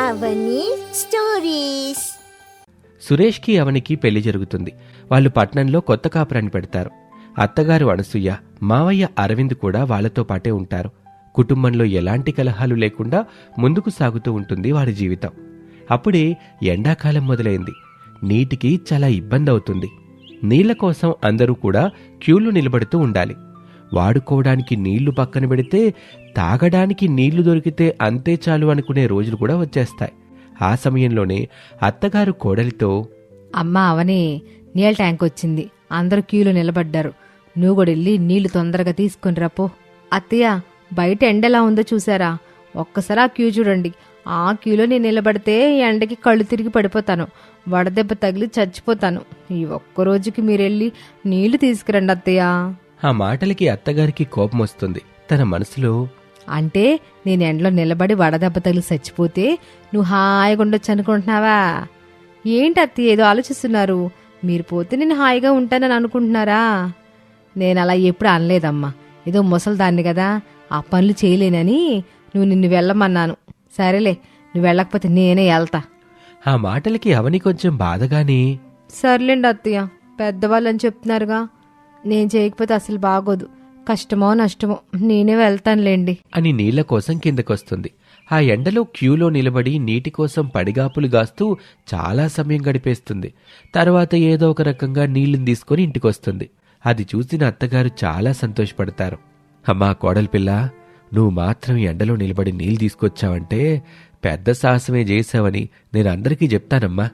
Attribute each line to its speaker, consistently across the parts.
Speaker 1: అవని stories.
Speaker 2: సురేష్కి అవనికి పెళ్లి జరుగుతుంది. వాళ్ళు పట్నంలో కొత్త కాపురాన్ని పెడతారు. అత్తగారు అనసూయ, మావయ్య అరవింద్ కూడా వాళ్లతో పాటే ఉంటారు. కుటుంబంలో ఎలాంటి కలహాలు లేకుండా ముందుకు సాగుతూ ఉంటుంది వారి జీవితం. అప్పుడే ఎండాకాలం మొదలైంది. నీటికి చాలా ఇబ్బంది అవుతుంది. నీళ్ల కోసం అందరూ కూడా క్యూలో నిలబడుతూ ఉండాలి. వాడుకోవడానికి నీళ్లు పక్కన పెడితే తాగడానికి నీళ్లు దొరికితే అంతే చాలు అనుకునే రోజులు కూడా వచ్చేస్తాయి. ఆ సమయంలోనే అత్తగారు కోడలితో,
Speaker 3: అమ్మా అవని, నీళ్ళ ట్యాంక్ వచ్చింది, అందరూ క్యూలో నిలబడ్డారు, నువ్వు కూడా వెళ్ళి నీళ్లు తొందరగా తీసుకుని రాపో. అత్తయ్య, బయట ఎండెలా ఉందో చూసారా? ఒక్కసారి ఆ క్యూ చూడండి. ఆ క్యూలో నేను నిలబడితే ఎండకి కళ్ళు తిరిగి పడిపోతాను, వడదెబ్బ తగిలి చచ్చిపోతాను. ఈ ఒక్కరోజుకి మీరెళ్ళి నీళ్లు తీసుకురండి అత్తయ్య.
Speaker 2: ఆ మాటలకి అత్తగారికి కోపం వస్తుంది. తన మనసులో,
Speaker 3: అంటే నేను ఎండలో నిలబడి వడదెబ్బ తగిలి చచ్చిపోతే నువ్వు హాయిగా ఉండొచ్చు అనుకుంటున్నావా? ఏంటి అత్తయ్య ఏదో ఆలోచిస్తున్నారు? మీరు పోతే నేను హాయిగా ఉంటానని అనుకుంటున్నారా? నేను అలా ఎప్పుడు అనలేదమ్మా. ఏదో ముసలిదాన్ని కదా, ఆ పనులు చేయలేనని నిన్ను వెళ్ళమన్నాను. సరేలే, నువ్వు వెళ్ళకపోతే నేనే వెళ్తా.
Speaker 2: ఆ మాటలకి అవని కొంచెం బాధగానే,
Speaker 3: సర్లేండి అత్తయ్య, పెద్దవాళ్ళని చెప్తున్నారుగా, నేను చేయకపోతే అసలు బాగోదు, కష్టమో నష్టమో నేనే వెళ్తానులేండి
Speaker 2: అని నీళ్ల కోసం కిందకొస్తుంది. ఆ ఎండలో క్యూలో నిలబడి నీటి కోసం పడిగాపులు గాస్తూ చాలా సమయం గడిపేస్తుంది. తర్వాత ఏదో ఒక రకంగా నీళ్లను తీసుకుని ఇంటికొస్తుంది. అది చూసిన అత్తగారు చాలా సంతోషపడతారు. అమ్మా కోడలి పిల్ల, నువ్వు మాత్రం ఎండలో నిలబడి నీళ్లు తీసుకొచ్చావంటే పెద్ద సాహసమే చేశావని నేను అందరికీ చెప్తానమ్మా.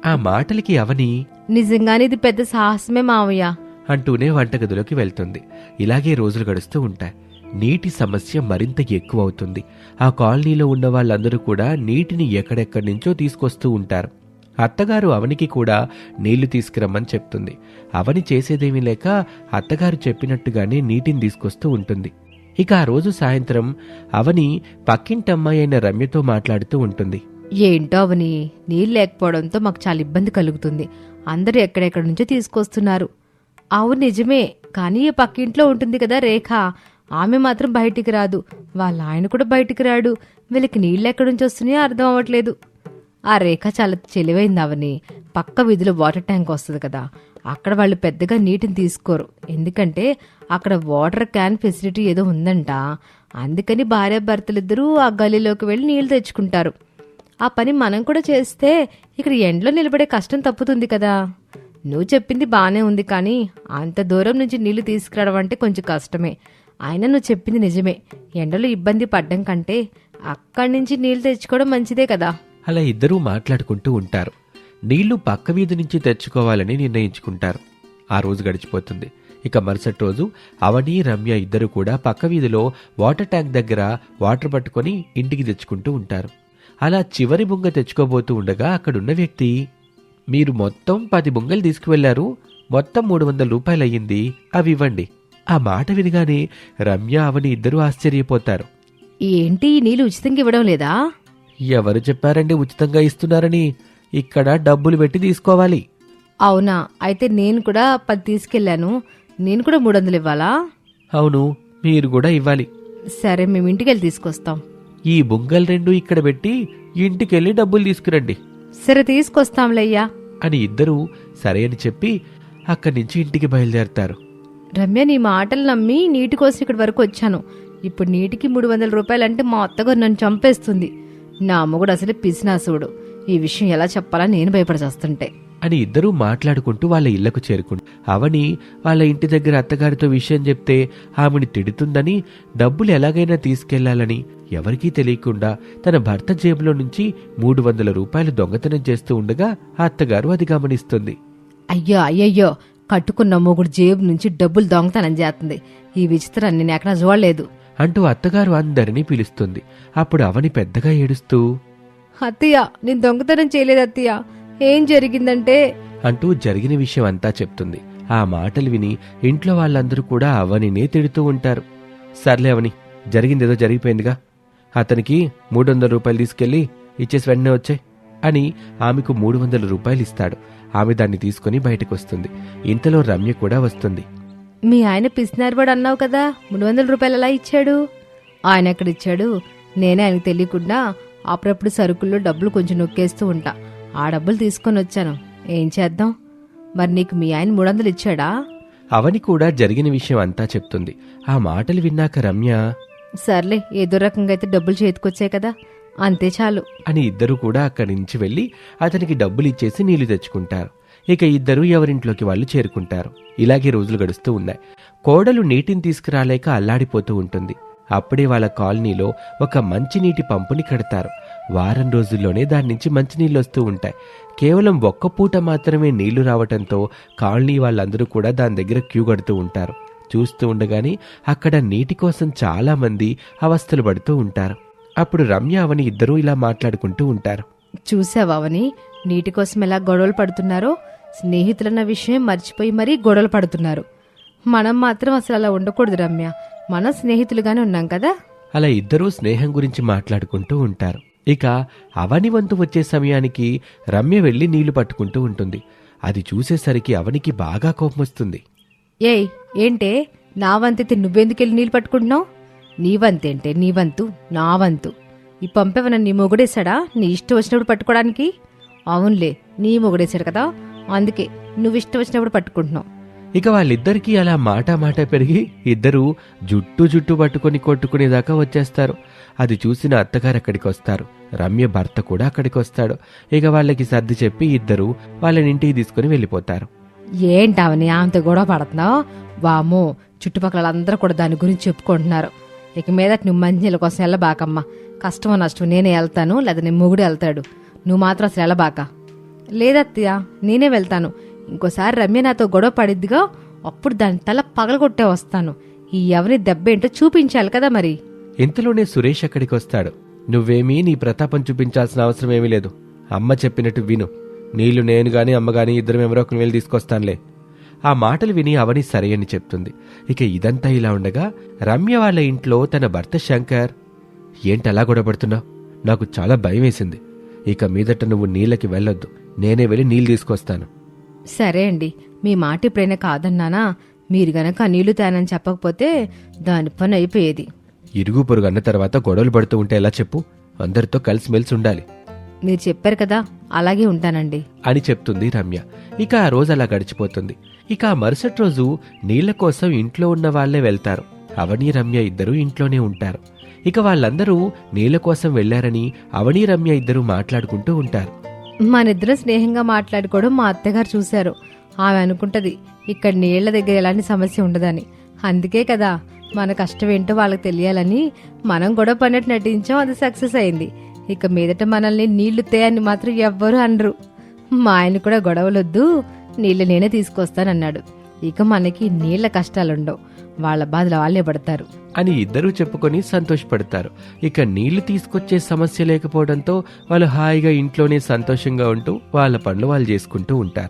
Speaker 2: ఆ మాటలకి అవని,
Speaker 3: నిజంగానే ఇది పెద్ద సాహసమే మావయ్య
Speaker 2: అంటూనే వంటగదిలోకి వెళ్తుంది. ఇలాగే రోజులు గడుస్తూ ఉంటాయి. నీటి సమస్య మరింత ఎక్కువ అవుతుంది. ఆ కాలనీలో ఉన్న వాళ్ళందరూ కూడా నీటిని ఎక్కడెక్కడి నుంచో తీసుకొస్తూ ఉంటారు. అత్తగారు అవనికి కూడా నీళ్లు తీసుకురమ్మని చెప్తుంది. అవని చేసేదేమీ లేక అత్తగారు చెప్పినట్టుగానే నీటిని తీసుకొస్తూ ఉంటుంది. ఇక ఆ రోజు సాయంత్రం అవని పక్కింటమ్మాయి అయిన రమ్యతో మాట్లాడుతూ ఉంటుంది.
Speaker 3: ఏంటో అవని, నీళ్ళు లేకపోవడంతో మాకు చాలా ఇబ్బంది కలుగుతుంది. అందరూ ఎక్కడెక్కడి నుంచో తీసుకొస్తున్నారు. అవును నిజమే, కానీ ఈ పక్కింట్లో ఉంటుంది కదా రేఖ, ఆమె మాత్రం బయటికి రాదు, వాళ్ళ ఆయన కూడా బయటికి రాడు. వీళ్ళకి నీళ్ళు ఎక్కడి నుంచి వస్తున్నాయో అర్థం అవ్వట్లేదు. ఆ రేఖ చాలా తెలివైంది అవని. పక్క వీధిలో వాటర్ ట్యాంక్ వస్తుంది కదా, అక్కడ వాళ్ళు పెద్దగా నీటిని తీసుకోరు. ఎందుకంటే అక్కడ వాటర్ క్యాన్ ఫెసిలిటీ ఏదో ఉందంట. అందుకని భార్యాభర్తలిద్దరూ ఆ గలీలోకి వెళ్ళి నీళ్లు తెచ్చుకుంటారు. ఆ పని మనం కూడా చేస్తే ఇక్కడ ఎండలో నిలబడే కష్టం తప్పుతుంది కదా. నువ్వు చెప్పింది బానే ఉంది, కానీ అంత దూరం నుంచి నీళ్లు తీసుకురావడం అంటే కొంచెం కష్టమే. అయినా నువ్వు చెప్పింది నిజమే. ఎండలో ఇబ్బంది పడ్డం కంటే అక్కడి నుంచి నీళ్లు తెచ్చుకోవడం మంచిదే కదా.
Speaker 2: అలా ఇద్దరూ మాట్లాడుకుంటూ ఉంటారు. నీళ్లు పక్క వీధి నుంచి తెచ్చుకోవాలని నిర్ణయించుకుంటారు. ఆ రోజు గడిచిపోతుంది. ఇక మరుసటి రోజు అవని రమ్య ఇద్దరు కూడా పక్క వీధిలో వాటర్ ట్యాంక్ దగ్గర వాటర్ పట్టుకొని ఇంటికి తెచ్చుకుంటూ ఉంటారు. అలా చివరి బుంగ తెచ్చుకోబోతూ ఉండగా అక్కడున్న వ్యక్తి, మీరు మొత్తం 10 బుంగలు తీసుకువెళ్లారు, మొత్తం 300 రూపాయలు అయ్యింది, అవి ఇవ్వండి. ఆ మాట వినగానే రమ్య అవని ఇద్దరూ ఆశ్చర్యపోతారు.
Speaker 3: ఏంటి, ఈ నీళ్లు ఉచితంగా ఇవ్వడం లేదా?
Speaker 2: ఎవరు చెప్పారండి ఉచితంగా ఇస్తున్నారని? ఇక్కడ డబ్బులు పెట్టి తీసుకోవాలి.
Speaker 3: అవునా, అయితే నేను కూడా 10 తీసుకెళ్లాను, నేను కూడా 300 ఇవ్వాలా?
Speaker 2: అవును, మీరు కూడా ఇవ్వాలి.
Speaker 3: సరే, మేము ఇంటికెళ్ళి తీసుకొస్తాం.
Speaker 2: ఈ బుంగలు 2 ఇక్కడ పెట్టి ఇంటికెళ్ళి డబ్బులు తీసుకురండి.
Speaker 3: సరే, తీసుకొస్తాంలయ్యా
Speaker 2: అని ఇద్దరూ సరే అని చెప్పి అక్కడి నుంచి ఇంటికి బయలుదేరతారు.
Speaker 3: రమ్య, నీ మాటలు నమ్మి నీటి కోసం ఇక్కడి వరకు వచ్చాను. ఇప్పుడు నీటికి 300 రూపాయలంటే మా అత్తగారు నన్ను చంపేస్తుంది. నా అమ్మగుడు అసలు పిసినాసుడు. ఈ విషయం ఎలా చెప్పాలా నేను భయపడచేస్తుంటే
Speaker 2: అని ఇద్దరూ మాట్లాడుకుంటూ వాళ్ళ ఇళ్లకు చేరుకుంటూ, అవని వాళ్ళ ఇంటి దగ్గర అత్తగారితో విషయం చెప్తే ఆమెని తిడుతుందని, డబ్బులు ఎలాగైనా తీసుకెళ్లాలని ఎవరికీ తెలియకుండా తన భర్త జేబులో నుంచి 300 రూపాయలు దొంగతనం చేస్తూ ఉండగా ఆ అత్తగారు అది గమనిస్తుంది.
Speaker 3: అయ్యో అయ్యయ్యో, కట్టుకున్న మొగుడు జేబు నుంచి డబ్బులు దొంగతనం చేస్తుంది. ఈ విచిత్రాన్ని నేను ఎక్కడా చూడలేదు
Speaker 2: అంటూ అత్తగారు అందరినీ పిలుస్తుంది. అప్పుడు అవని పెద్దగా ఏడుస్తూ,
Speaker 3: అత్తయ్య, నేను దొంగతనం చేయలేదు అత్తయ్య, ఏం జరిగిందంటే
Speaker 2: అంటూ జరిగిన విషయం అంతా చెప్తుంది. ఆ మాటలు విని ఇంట్లో వాళ్ళందరూ కూడా అవనినే తిడుతూ ఉంటారు. సర్లే అవని, జరిగిందేదో జరిగిపోయిందిగా, అతనికి 300 రూపాయలు తీసుకెళ్లి ఇచ్చేసి వెంటనే వచ్చాయి అని ఆమెకు 300 రూపాయలు ఇస్తాడు. ఆమె దాన్ని తీసుకుని బయటకొస్తుంది. ఇంతలో రమ్య కూడా వస్తుంది.
Speaker 3: మీ ఆయన పిసినారివాడు అన్నావు కదా, 300 రూపాయలు ఎలా ఇచ్చాడు? ఆయన ఎక్కడిచ్చాడు? నేనే ఆయనకు తెలియకుండా అప్పుడప్పుడు సరుకుల్లో డబ్బులు కొంచెం నొక్కేస్తూ ఉంటా. ఆ డబ్బులు తీసుకొని వచ్చాను. ఏం చేద్దాం? మరి నీకు మీ ఆయన 300 ఇచ్చాడా?
Speaker 2: అవని కూడా జరిగిన విషయం అంతా చెప్తుంది. ఆ మాటలు విన్నాక రమ్య
Speaker 3: సర్లే, ఏదో రకంగా అయితే డబ్బులు చేతికొచ్చాయి కదా, అంతే చాలు
Speaker 2: అని ఇద్దరు కూడా అక్కడి నుంచి వెళ్లి అతనికి డబ్బులు ఇచ్చేసి నీళ్లు తెచ్చుకుంటారు. ఇక ఇద్దరు ఎవరింట్లోకి వాళ్ళు చేరుకుంటారు. ఇలాగే రోజులు గడుస్తూ ఉన్నాయి. కోడలు నీటిని తీసుకురాలేక అల్లాడిపోతూ ఉంటుంది. అప్పుడే వాళ్ళ కాలనీలో ఒక మంచినీటి పంపుని కడతారు. వారం రోజుల్లోనే దాని నుంచి మంచినీళ్ళు వస్తూ ఉంటాయి. కేవలం ఒక్క పూట మాత్రమే నీళ్లు రావటంతో కాలనీ వాళ్ళందరూ కూడా దాని దగ్గర క్యూ కడుతూ ఉంటారు. చూస్తూ ఉండగానే అక్కడ నీటి కోసం చాలా మంది అవస్థలు పడుతూ ఉంటారు. అప్పుడు రమ్య అవని ఇద్దరూ ఇలా మాట్లాడుకుంటూ ఉంటారు.
Speaker 3: చూసావా అవని, నీటి కోసం ఎలా గొడవలు పడుతున్నారో? స్నేహితులన్న విషయం మర్చిపోయి మరీ గొడవలు పడుతున్నారు. మనం మాత్రం అసలు అలా ఉండకూడదు రమ్య. మనం స్నేహితులుగానే ఉన్నాం కదా.
Speaker 2: అలా ఇద్దరూ స్నేహం గురించి మాట్లాడుకుంటూ ఉంటారు. ఇక అవని వంతు వచ్చే సమయానికి రమ్య వెళ్లి నీళ్లు పట్టుకుంటూ ఉంటుంది. అది చూసేసరికి అవనికి బాగా కోపం వస్తుంది.
Speaker 3: ఏయ్, ఏంటే నా వంతైతే నువ్వెందుకెళ్ళి నీళ్ళు పట్టుకుంటున్నావు? నీ వంతేంటే నీ వంతు, నా వంతు. ఈ పంపేవన నీ మొగుడేశాడా నీ ఇష్టం వచ్చినప్పుడు పట్టుకోవడానికి? అవునులే, నీ మొగుడేశాడు కదా, అందుకే నువ్వు ఇష్టం వచ్చినప్పుడు పట్టుకుంటున్నావు.
Speaker 2: ఇక వాళ్ళిద్దరికీ అలా మాట పెరిగి ఇద్దరూ జుట్టు పట్టుకొని కొట్టుకునేదాకా వచ్చేస్తారు. అది చూసిన అత్తగారు అక్కడికి వస్తారు. రమ్య భర్త కూడా అక్కడికి వస్తాడు. ఇక వాళ్ళకి సర్ది చెప్పి ఇద్దరూ వాళ్ళని ఇంటికి తీసుకుని వెళ్ళిపోతారు.
Speaker 3: ఏంటావని ఆమెతో గొడవ పడుతున్నావు? వామో, చుట్టుపక్కల అందరూ కూడా దాని గురించి చెప్పుకుంటున్నారు. ఇక మీద నువ్వు మంచినీళ్ళ కోసం వెళ్ళబాకమ్మా. కష్టమో నష్టం నేనే వెళ్తాను, లేదా నీ మొగుడు వెళ్తాడు. నువ్వు మాత్రం అసలు వెళ్ళబాక. లేదత్తయ్య, నేనే వెళ్తాను. ఇంకోసారి రమ్య నాతో గొడవ పడిద్దిగా, అప్పుడు దాని తల పగలగొట్టే వస్తాను. ఈ ఎవరి దెబ్బేంటో చూపించాలి కదా మరి.
Speaker 2: ఇంతలోనే సురేష్ అక్కడికి వస్తాడు. నువ్వేమీ నీ ప్రతాపం చూపించాల్సిన అవసరం ఏమీ లేదు. అమ్మ చెప్పినట్టు విను. నీళ్లు నేను గాని అమ్మగాని ఇద్దరం ఎవరో ఒకరిని వెళ్ళి తీసుకొస్తానులే. ఆ మాటలు విని అవని సరే అని చెప్తుంది. ఇక ఇదంతా ఇలా ఉండగా రమ్య వాళ్ళ ఇంట్లో తన భర్త శంకర్, ఏంటలా గొడవపడుతున్నావు? నాకు చాలా భయం వేసింది. ఇక మీదట నువ్వు నీళ్ళకి వెళ్ళొద్దు, నేనే వెళ్ళి నీళ్ళు తీసుకొస్తాను.
Speaker 3: సరే అండి, మీ మాట ఎప్పుడైనా కాదన్నానా? మీరు గనక నీళ్లు తేనని చెప్పకపోతే దాని పని అయిపోయేది.
Speaker 2: ఇరుగు పొరుగు అన్న తర్వాత గొడవలు పడుతూ ఉంటే ఎలా చెప్పు? అందరితో కలిసిమెలిసి ఉండాలి.
Speaker 3: మీరు చెప్పారు కదా, అలాగే ఉంటానండి
Speaker 2: అని చెప్తుంది రమ్య. ఇక ఆ రోజు అలా గడిచిపోతుంది. ఇక ఆ మరుసటి రోజు నీళ్ల కోసం ఇంట్లో ఉన్న వాళ్లే వెళ్తారు. అవని రమ్య ఇద్దరూ ఇంట్లోనే ఉంటారు. ఇక వాళ్ళందరూ నీళ్ల కోసం వెళ్లారని అవని రమ్య ఇద్దరూ మాట్లాడుకుంటూ ఉంటారు.
Speaker 3: మనిద్దరం స్నేహంగా మాట్లాడుకోవడం మా అత్తగారు చూశారు. ఆమె అనుకుంటది ఇక్కడ నీళ్ల దగ్గర ఎలాంటి సమస్య ఉండదని. అందుకే కదా మన కష్టం ఏంటో వాళ్ళకి తెలియాలని మనం గొడవ పడినట్టు నటించాం. అది సక్సెస్ అయింది. ఇక మీదట మనల్ని నీళ్లు తేయని మాత్రం ఎవ్వరూ అనరు. మా ఆయన కూడా గొడవలొద్దు, నీళ్లు నేనే తీసుకొస్తానన్నాడు. ఇక మనకి నీళ్ల కష్టాలుండవు, వాళ్ళ బాధలు వాళ్ళే పడతారు
Speaker 2: అని ఇద్దరూ చెప్పుకొని సంతోషపడతారు. ఇక నీళ్లు తీసుకొచ్చే సమస్య లేకపోవడంతో వాళ్ళు హాయిగా ఇంట్లోనే సంతోషంగా ఉంటూ వాళ్ళ పనులు వాళ్ళు చేసుకుంటూ ఉంటారు.